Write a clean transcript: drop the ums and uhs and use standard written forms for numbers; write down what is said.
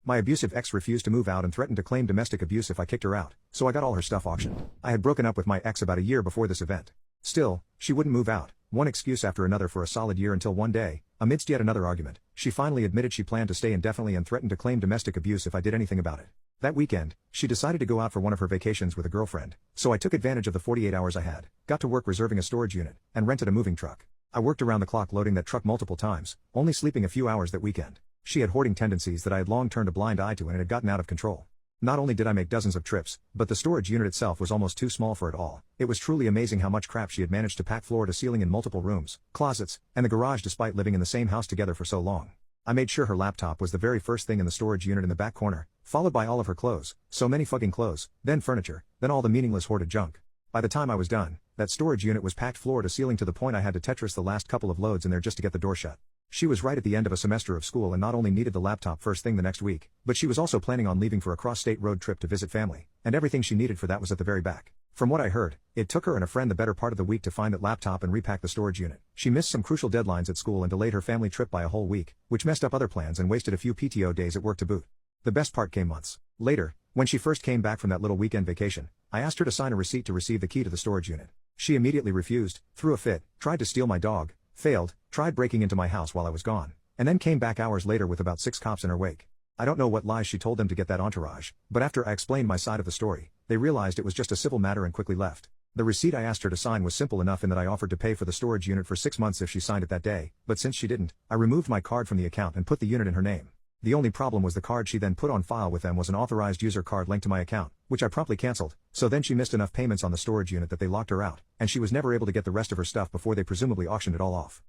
My abusive ex refused to move out and threatened to claim domestic abuse if I kicked her out, so I got all her stuff auctioned. I had broken up with my ex about a year before this event. Still, she wouldn't move out, one excuse after another for a solid year until one day, amidst yet another argument, she finally admitted she planned to stay indefinitely and threatened to claim domestic abuse if I did anything about it. That weekend, she decided to go out for one of her vacations with a girlfriend, so I took advantage of the 48 hours I had, got to work reserving a storage unit, and rented a moving truck. I worked around the clock loading that truck multiple times, only sleeping a few hours that weekend. She had hoarding tendencies that I had long turned a blind eye to and it had gotten out of control. Not only did I make dozens of trips, but the storage unit itself was almost too small for it all. It was truly amazing how much crap she had managed to pack floor to ceiling in multiple rooms, closets, and the garage despite living in the same house together for so long. I made sure her laptop was the very first thing in the storage unit in the back corner, followed by all of her clothes, so many fucking clothes, then furniture, then all the meaningless hoarded junk. By the time I was done, that storage unit was packed floor to ceiling to the point I had to Tetris the last couple of loads in there just to get the door shut. She was right at the end of a semester of school and not only needed the laptop first thing the next week, but she was also planning on leaving for a cross-state road trip to visit family, and everything she needed for that was at the very back. From what I heard, it took her and a friend the better part of the week to find that laptop and repack the storage unit. She missed some crucial deadlines at school and delayed her family trip by a whole week, which messed up other plans and wasted a few PTO days at work to boot. The best part came months later, when she first came back from that little weekend vacation. I asked her to sign a receipt to receive the key to the storage unit. She immediately refused, threw a fit, tried to steal my dog, failed, tried breaking into my house while I was gone, and then came back hours later with about 6 cops in her wake. I don't know what lies she told them to get that entourage, but after I explained my side of the story, they realized it was just a civil matter and quickly left. The receipt I asked her to sign was simple enough in that I offered to pay for the storage unit for 6 months if she signed it that day, but since she didn't, I removed my card from the account and put the unit in her name. The only problem was the card she then put on file with them was an authorized user card linked to my account, which I promptly canceled, so then she missed enough payments on the storage unit that they locked her out, and she was never able to get the rest of her stuff before they presumably auctioned it all off.